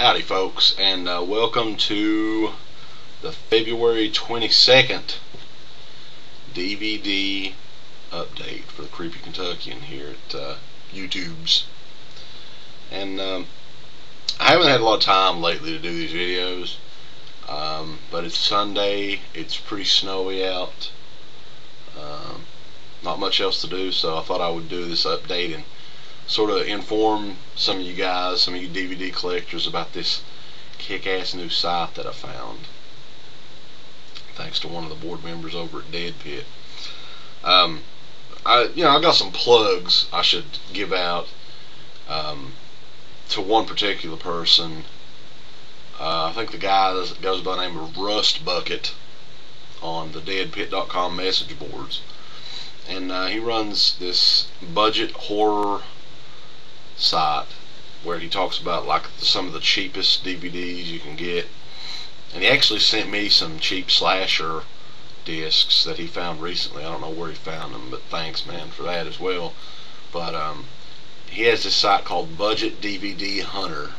Howdy folks, and welcome to the February 22nd DVD update for the Creepy Kentuckian here at YouTube's. And I haven't had a lot of time lately to do these videos, but it's Sunday, it's pretty snowy out, not much else to do, so I thought I would do this update and sort of inform some of you guys, some of you DVD collectors, about this kick-ass new site that I found, thanks to one of the board members over at Deadpit. I got some plugs I should give out to one particular person. I think the guy goes by the name of Rust Bucket on the Deadpit.com message boards, and he runs this budget horror site where he talks about like some of the cheapest DVDs you can get, and he actually sent me some cheap slasher discs that he found recently. I don't know where he found them, but thanks, man, for that as well. But he has this site called Budget DVD Hunter,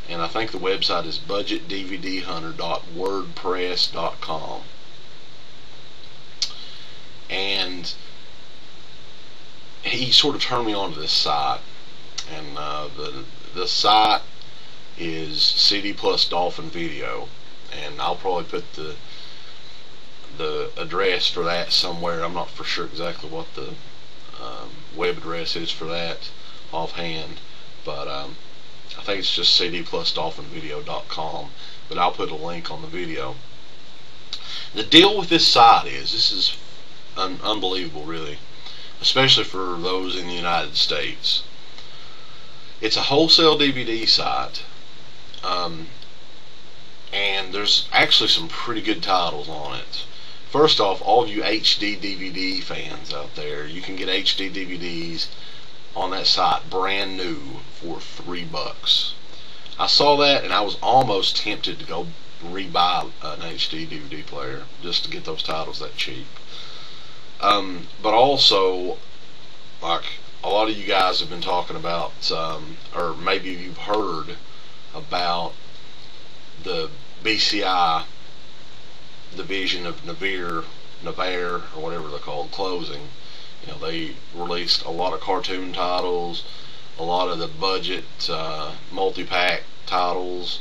and I think the website is budgetdvdhunter.wordpress.com. And he sort of turned me on to this site, and the site is CD plus Dolphin Video, and I'll probably put the address for that somewhere. I'm not for sure exactly what the web address is for that offhand, but I think it's just cdplusdolphinvideo.com, but I'll put a link on the video. The deal with this site is, this is unbelievable really, especially for those in the United States. It's a wholesale DVD site, and there's actually some pretty good titles on it. First off, all of you HD DVD fans out there, you can get HD DVDs on that site brand new for $3. I saw that and I was almost tempted to go rebuy an HD DVD player just to get those titles that cheap. But also, like, a lot of you guys have been talking about, or maybe you've heard about the BCI division of Navarre, or whatever they're called, closing. You know, they released a lot of cartoon titles, a lot of the budget multi-pack titles,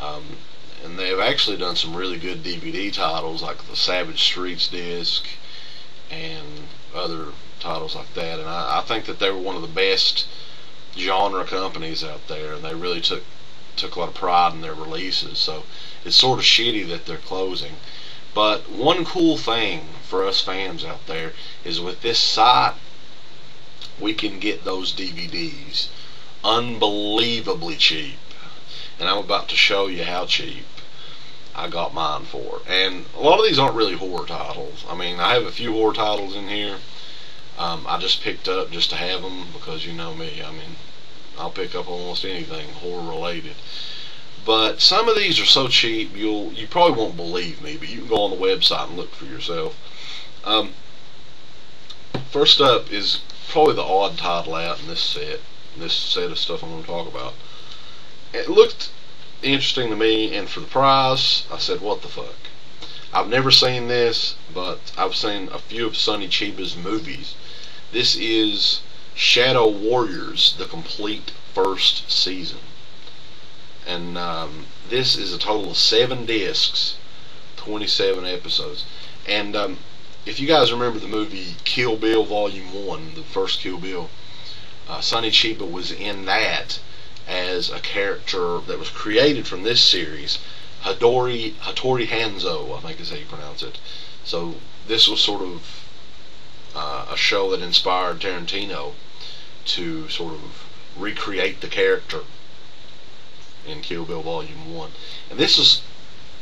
and they've actually done some really good DVD titles like the Savage Streets disc and other titles like that. And I think that they were one of the best genre companies out there, and they really took a lot of pride in their releases. So it's sort of shitty that they're closing. But one cool thing for us fans out there is with this site, we can get those DVDs unbelievably cheap, and I'm about to show you how cheap I got mine for. And a lot of these aren't really horror titles. I mean, I have a few horror titles in here. I just picked up just to have them because you know me. I mean, I'll pick up almost anything horror related. But some of these are so cheap you probably won't believe me, but you can go on the website and look for yourself. First up is probably the odd title out in this set of stuff I'm going to talk about. It looked interesting to me, and for the price, I said, what the fuck? I've never seen this, but I've seen a few of Sonny Chiba's movies. This is Shadow Warriors, the complete first season. And this is a total of 7 discs, 27 episodes. And if you guys remember the movie Kill Bill Volume 1, the first Kill Bill, Sonny Chiba was in that as a character that was created from this series, Hattori Hanzo, I think is how you pronounce it. So this was sort of a show that inspired Tarantino to sort of recreate the character in Kill Bill Volume 1. And this is,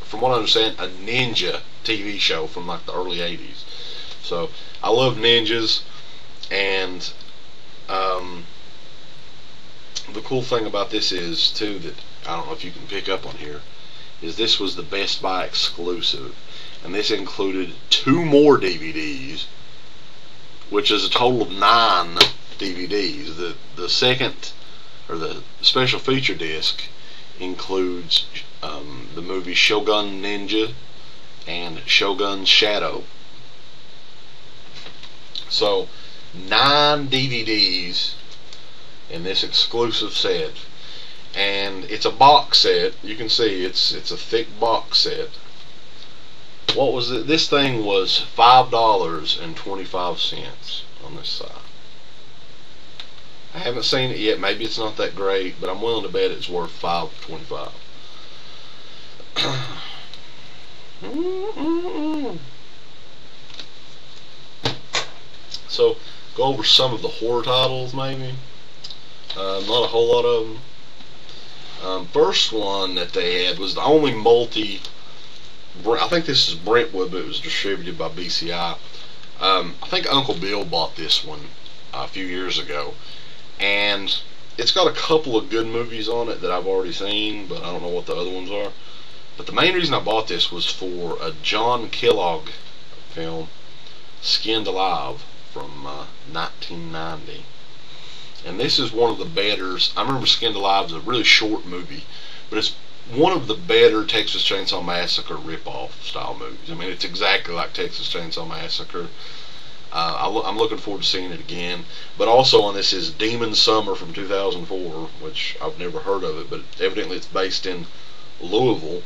from what I understand, a ninja TV show from like the early 80s. So I love ninjas, and the cool thing about this is too, that I don't know if you can pick up on here, is this was the Best Buy exclusive, and this included 2 more DVDs, which is a total of 9 DVDs. The second, or the special feature disc, includes the movie Shogun Ninja and Shogun's Shadow. So 9 DVDs in this exclusive set, and it's a box set. You can see it's a thick box set. What was it? This thing was $5.25 on this side. I haven't seen it yet. Maybe it's not that great, but I'm willing to bet it's worth $5.25. So, go over some of the horror titles, maybe. Not a whole lot of them. First one that they had was the only multi. I think this is Brentwood, but it was distributed by BCI. I think Uncle Bill bought this one a few years ago, and it's got a couple of good movies on it that I've already seen, but I don't know what the other ones are. But the main reason I bought this was for a John Kellogg film, Skinned Alive, from 1990. And this is one of the better. I remember Skinned Alive is a really short movie, but it's one of the better Texas Chainsaw Massacre rip-off style movies. I mean, it's exactly like Texas Chainsaw Massacre. I'm looking forward to seeing it again. But also on this is Demon Summer from 2004, which I've never heard of it, but evidently it's based in Louisville.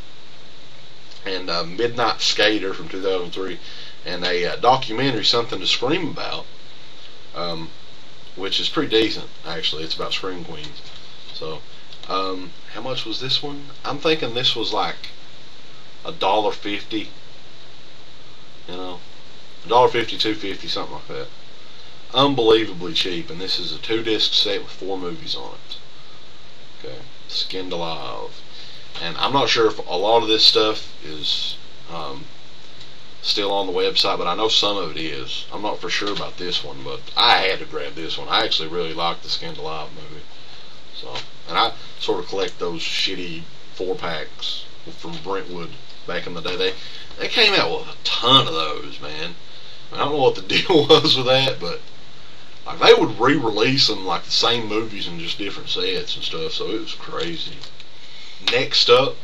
And Midnight Skater from 2003, and a documentary, Something to Scream About, which is pretty decent, actually. It's about Scream Queens. So, how much was this one? I'm thinking this was like $1.50, you know, $1.50, $2.50, something like that. Unbelievably cheap, and this is a 2-disc set with 4 movies on it. Okay, Skinned Alive. And I'm not sure if a lot of this stuff is still on the website, but I know some of it is. I'm not for sure about this one, but I had to grab this one. I actually really liked the Skinned Alive movie. So, and I sort of collect those shitty 4-packs from Brentwood back in the day. They came out with a ton of those, man. I don't know what the deal was with that, but like they would re-release them like the same movies in just different sets and stuff, so it was crazy. Next up,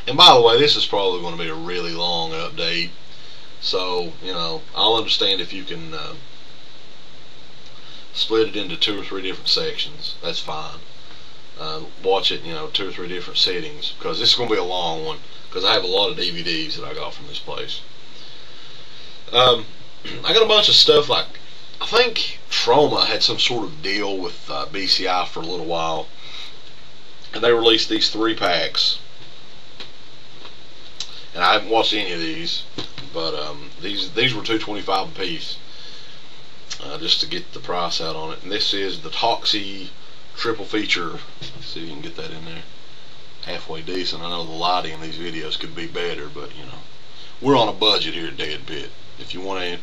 and by the way, this is probably going to be a really long update, so, you know, I'll understand if you can split it into 2 or 3 different sections. That's fine. Watch it, you know, 2 or 3 different settings, because this is going to be a long one, because I have a lot of DVDs that I got from this place. I got a bunch of stuff like, I think Troma had some sort of deal with BCI for a little while, and they released these 3 packs, and I haven't watched any of these, but these were $2.25 a piece, just to get the price out on it. And this is the Toxie triple feature. Let's see if you can get that in there halfway decent. I know the lighting in these videos could be better, but you know, we're on a budget here at Deadpit. If you want to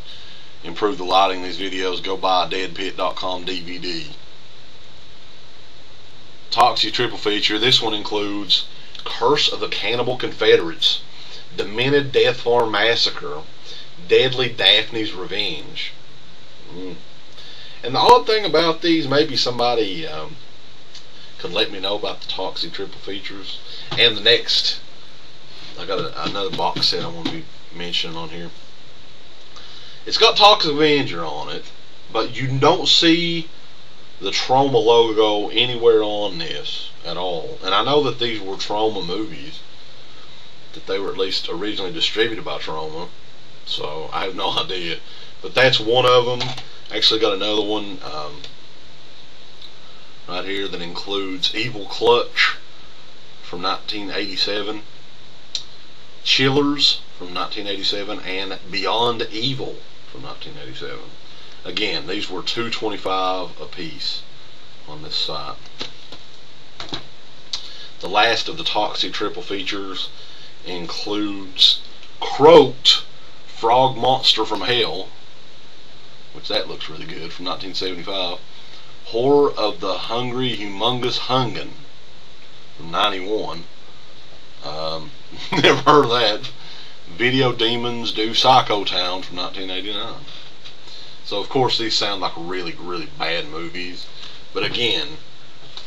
improve the lighting in these videos, go buy a Deadpit.com DVD. Toxie triple feature. This one includes Curse of the Cannibal Confederates, Demented Death Farm Massacre, Deadly Daphne's Revenge. And the odd thing about these, maybe somebody could let me know about the Toxie triple features. And the next, I got another box set I want to be mentioning on here. It's got Toxic Avenger on it, but you don't see the Troma logo anywhere on this at all. And I know that these were Troma movies, that they were at least originally distributed by Troma, so I have no idea. But that's one of them. Actually got another one right here that includes Evil Clutch from 1987, Chillers from 1987, and Beyond Evil from 1987. Again, these were $2.25 a piece on this site. The last of the Toxie triple features includes Croaked Frog Monster from Hell, which that looks really good, from 1975. Horror of the Hungry Humongous Hungan from 91. Never heard of that. Video Demons Do Psycho Town from 1989. So of course these sound like really, really bad movies, but again,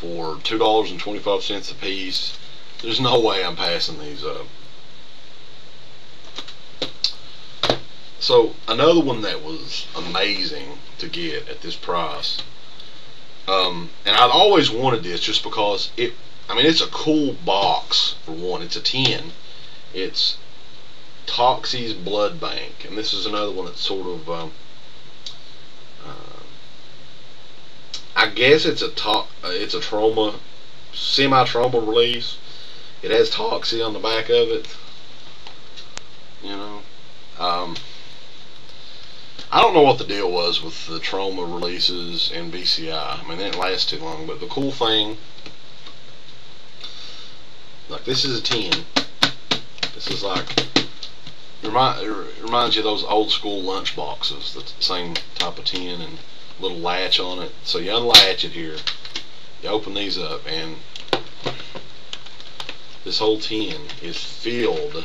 for $2.25 a piece. There's no way I'm passing these up. So another one that was amazing to get at this price, and I'd always wanted this just because it's a cool box for one. It's a 10. It's Toxie's Blood Bank, and this is another one that's sort of I guess it's a Troma, semi-Troma release. It has Toxie on the back of it. You know, I don't know what the deal was with the Troma releases and BCI. I mean, they didn't last too long. But the cool thing, like, this is a 10. This is like it reminds you of those old school lunch boxes. The same type of 10 and little latch on it. So you unlatch it here, you open these up, and this whole tin is filled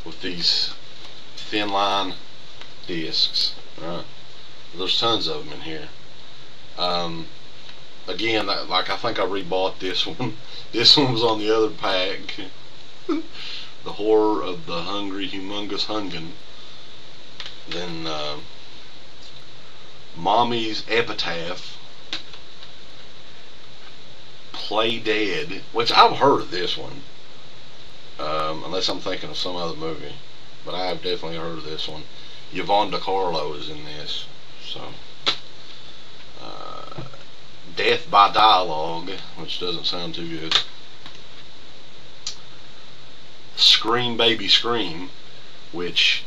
with these thin line discs. Right, there's tons of them in here. Again, like, I think I rebought this one. This one was on the other pack. The Horror of the Hungry Humongous Hungan. Then Mommy's Epitaph, Play Dead, which I've heard of this one, unless I'm thinking of some other movie, but I have definitely heard of this one. Yvonne DiCarlo is in this. So Death by Dialogue, which doesn't sound too good. Scream Baby Scream, which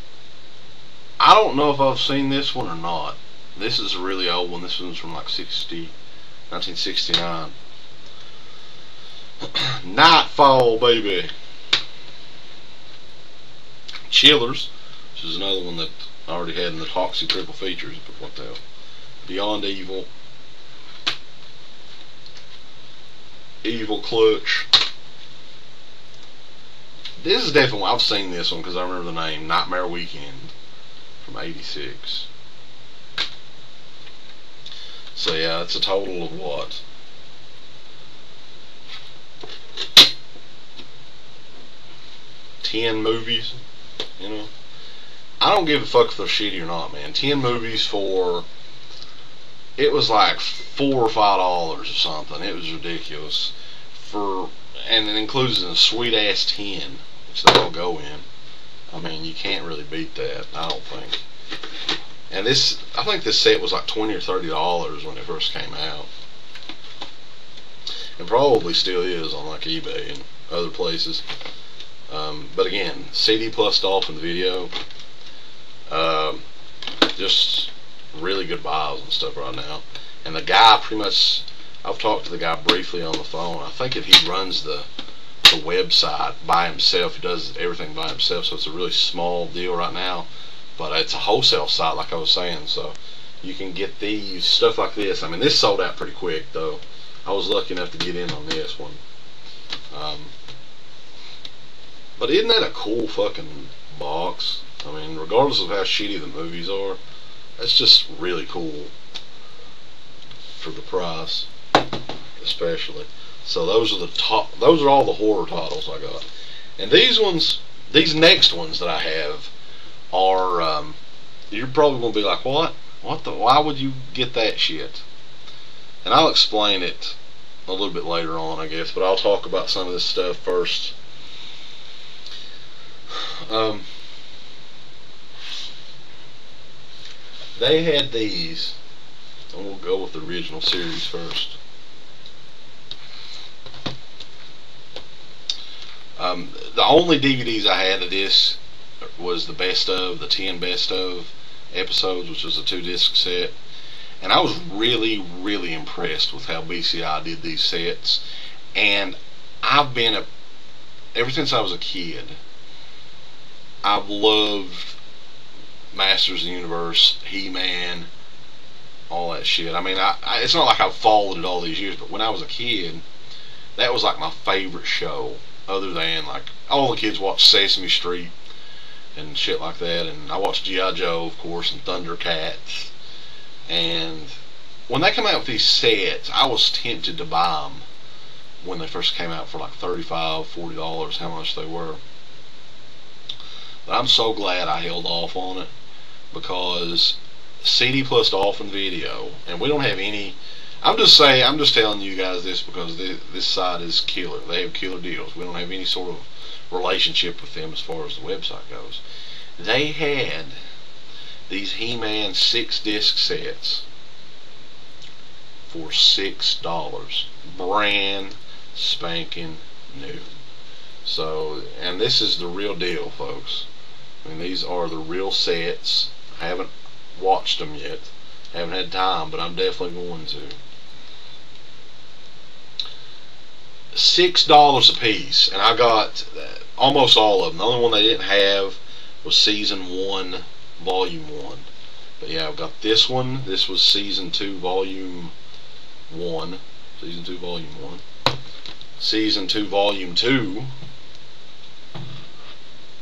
I don't know if I've seen this one or not. This is a really old one. This one's from like 1969. Nightfall, baby. Chillers, which is another one that I already had in the Toxie triple features, but what the hell. Beyond Evil. Evil Clutch. This is definitely, I've seen this one because I remember the name, Nightmare Weekend from '86. So yeah, it's a total of what? $10 movies, you know. I don't give a fuck if they're shitty or not, man. 10 movies for, it was like $4 or $5 or something. It was ridiculous. And it includes a sweet ass 10, which they all go in. I mean, you can't really beat that, I don't think. And this, I think this set was like $20 or $30 when it first came out, and probably still is on like eBay and other places. But again, CD plus Dolphin video, just really good buys and stuff right now. And the guy, pretty much, I've talked to the guy briefly on the phone. I think if he runs the website by himself, he does everything by himself, so it's a really small deal right now. But it's a wholesale site, like I was saying, so you can get these, stuff like this. I mean, this sold out pretty quick, though. I was lucky enough to get in on this one. But isn't that a cool fucking box? I mean, regardless of how shitty the movies are, that's just really cool for the price, especially. So those are the top. Those are all the horror titles I got. And these ones, these next ones that I have, are you're probably gonna be like, what the, why would you get that shit? And I'll explain it a little bit later on, I guess, but I'll talk about some of this stuff first. They had these, and we'll go with the original series first. The only DVDs I had of this was the best of, the 10 best of episodes, which was a 2-disc set. And I was really, really impressed with how BCI did these sets. And I've been ever since I was a kid, I've loved Masters of the Universe, He-Man, all that shit. I mean, it's not like I've followed it all these years, but when I was a kid, that was like my favorite show, other than, like, all the kids watched Sesame Street and shit like that, and I watched G.I. Joe, of course, and Thundercats, And when they come out with these sets, I was tempted to buy them when they first came out for like $35, $40, how much they were. But I'm so glad I held off on it, because CD plus Dolphin Video, and we don't have any. I'm just telling you guys this because this site is killer. They have killer deals. We don't have any sort of relationship with them as far as the website goes. They had these He-Man 6-disc sets for $6, brand spanking new. So, and this is the real deal, folks. I mean, these are the real sets. I haven't watched them yet, haven't had time, but I'm definitely going to. $6 a piece, and I got almost all of them. The only one they didn't have was Season 1, Volume 1. But yeah, I've got this one. This was Season 2, Volume 1. Season 2, Volume 1. Season 2, Volume 2.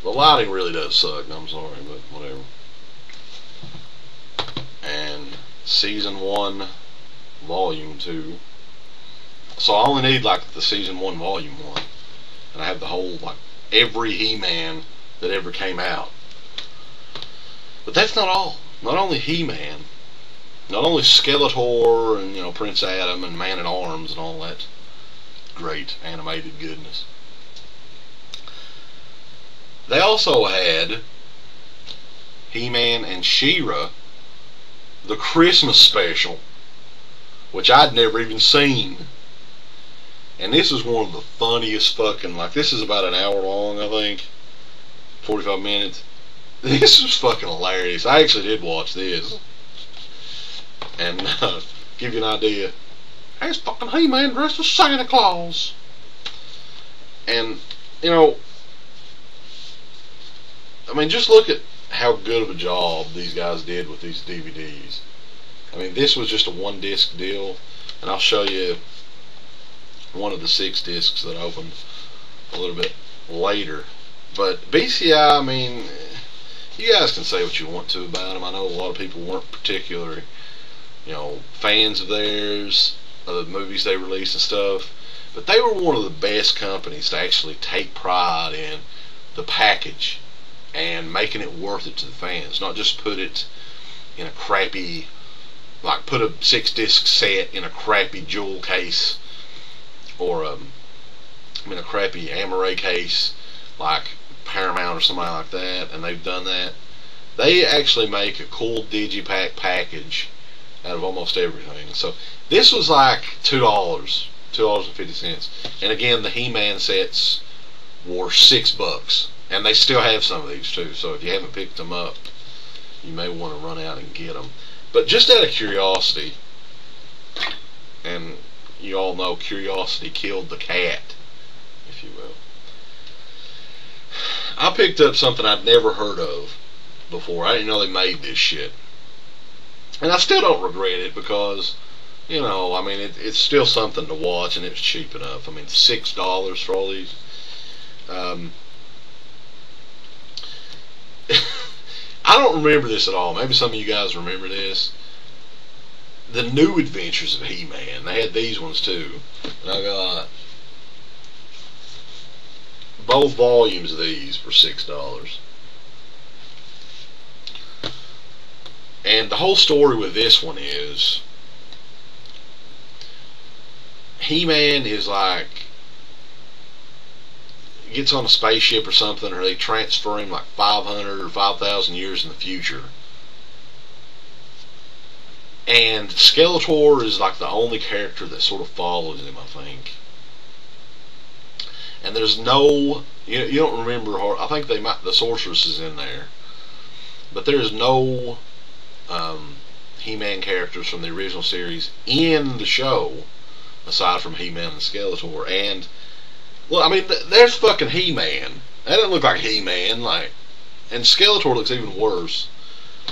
The lighting really does suck, I'm sorry, but whatever. And Season 1, Volume 2. So I only need like the Season 1, Volume 1. And I have the whole, like, every He-Man that ever came out. But that's not all. Not only He-Man, not only Skeletor and, you know, Prince Adam and Man-at-Arms and all that great animated goodness. They also had He-Man and She-Ra, the Christmas special, which I'd never even seen. And this is one of the funniest fucking, like, this is about an hour long, I think. 45 minutes. This was fucking hilarious. I actually did watch this. And, give you an idea. It's fucking He-Man dressed as Santa Claus. And, you know, I mean, just look at how good of a job these guys did with these DVDs. I mean, this was just a 1-disc deal. And I'll show you one of the 6 discs that opened a little bit later. But BCI, I mean, you guys can say what you want to about them. I know a lot of people weren't particularly, you know, fans of theirs, of the movies they released and stuff, but they were one of the best companies to actually take pride in the package and making it worth it to the fans, not just put it in a crappy, like put a 6-disc set in a crappy jewel case, or a crappy Amaray case like Paramount or somebody like that, and they've done that. They actually make a cool digipack package out of almost everything. So this was like $2.50, and again the He-Man sets were $6, and they still have some of these too. So if you haven't picked them up, you may want to run out and get them. But just out of curiosity, and you all know curiosity killed the cat, if you will, I picked up something I'd never heard of before. I didn't know they made this shit. And I still don't regret it because, you know, I mean, it's still something to watch, and it's cheap enough. I mean, $6 for all these. I don't remember this at all. Maybe some of you guys remember this. The New Adventures of He-Man. They had these ones too. And I got both volumes of these for $6. And the whole story with this one is He-Man is like, gets on a spaceship or something, or they transfer him like 500 or 5,000 years in the future. And Skeletor is like the only character that sort of follows him, I think. And there's no, you don't remember, I think they might, the Sorceress is in there, but there's no He-Man characters from the original series in the show aside from He-Man and Skeletor. And well, I mean, there's fucking He-Man. That doesn't look like He-Man, like, and Skeletor looks even worse.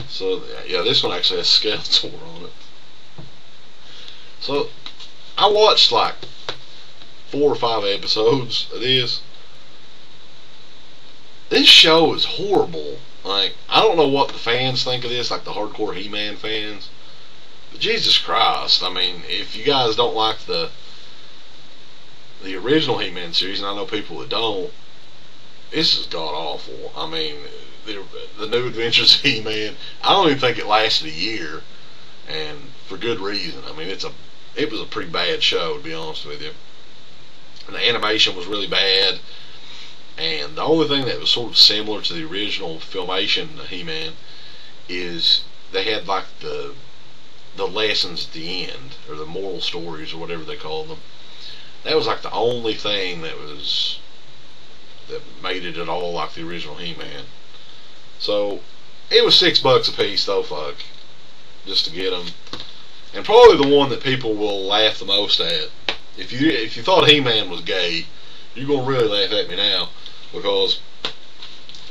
So yeah, this one actually has Skeletor on it. So I watched like 4 or 5 episodes of this. This show is horrible. Like, I don't know what the fans think of this, like the hardcore He-Man fans, But Jesus Christ, I mean, if you guys don't like the original He-Man series, and I know people that don't, this is god awful. I mean, the New Adventures of He-Man, I don't even think it lasted a year, and for good reason. I mean, it was a pretty bad show, to be honest with you. And the animation was really bad, and the only thing that was sort of similar to the original Filmation He-Man is they had like the lessons at the end, or the moral stories, or whatever they call them. That was like the only thing that made it at all like the original He-Man. So it was $6 a piece though, fuck, just to get them. And probably the one that people will laugh the most at. If you thought He-Man was gay, you're gonna really laugh at me now, because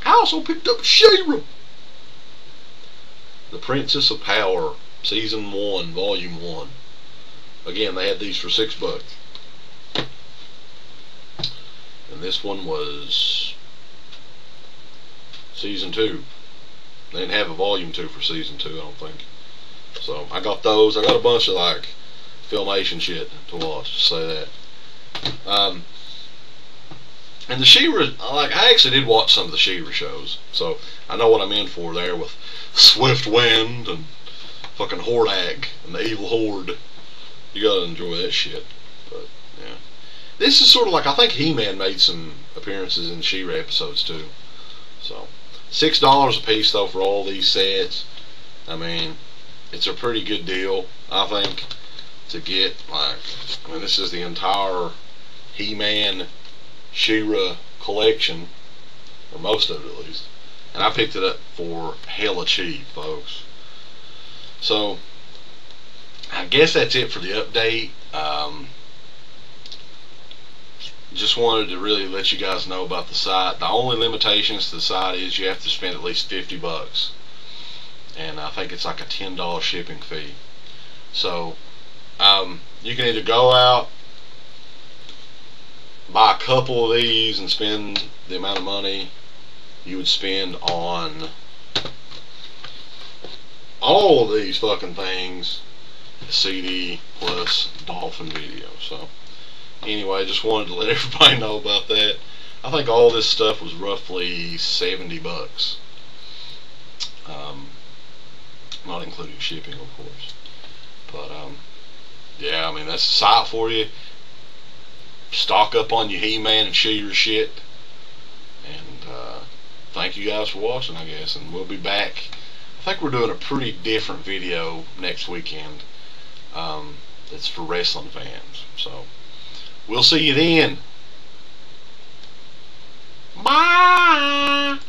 I also picked up She-Ra, the Princess of Power, Season 1, Volume 1. Again, they had these for $6. And this one was Season 2. They didn't have a Volume 2 for Season 2, I don't think. So I got those. I got a bunch of like Filmation shit to watch, just say that. And the She-Ra, like, I actually did watch some of the She-Ra shows, so I know what I'm in for there with Swift Wind and fucking Hordak and the Evil Horde. You gotta enjoy that shit. But yeah, this is sort of like, I think He-Man made some appearances in the She-Ra episodes too. So $6 a piece though for all these sets. I mean, it's a pretty good deal, I think, to get, like, I mean, this is the entire He-Man She-Ra collection, or most of it at least, and I picked it up for hella cheap, folks. So I guess that's it for the update. Just wanted to really let you guys know about the site. The only limitations to the site is you have to spend at least $50, and I think it's like a $10 shipping fee. So you can either go out, buy a couple of these, and spend the amount of money you would spend on all of these fucking things, CD plus Dolphin video. So anyway, just wanted to let everybody know about that. I think all this stuff was roughly $70, not including shipping, of course. But yeah, I mean, that's the site for you. Stock up on your He-Man and She-Ra shit. And thank you guys for watching, I guess. And we'll be back. I think we're doing a pretty different video next weekend. That's for wrestling fans. So we'll see you then. Bye.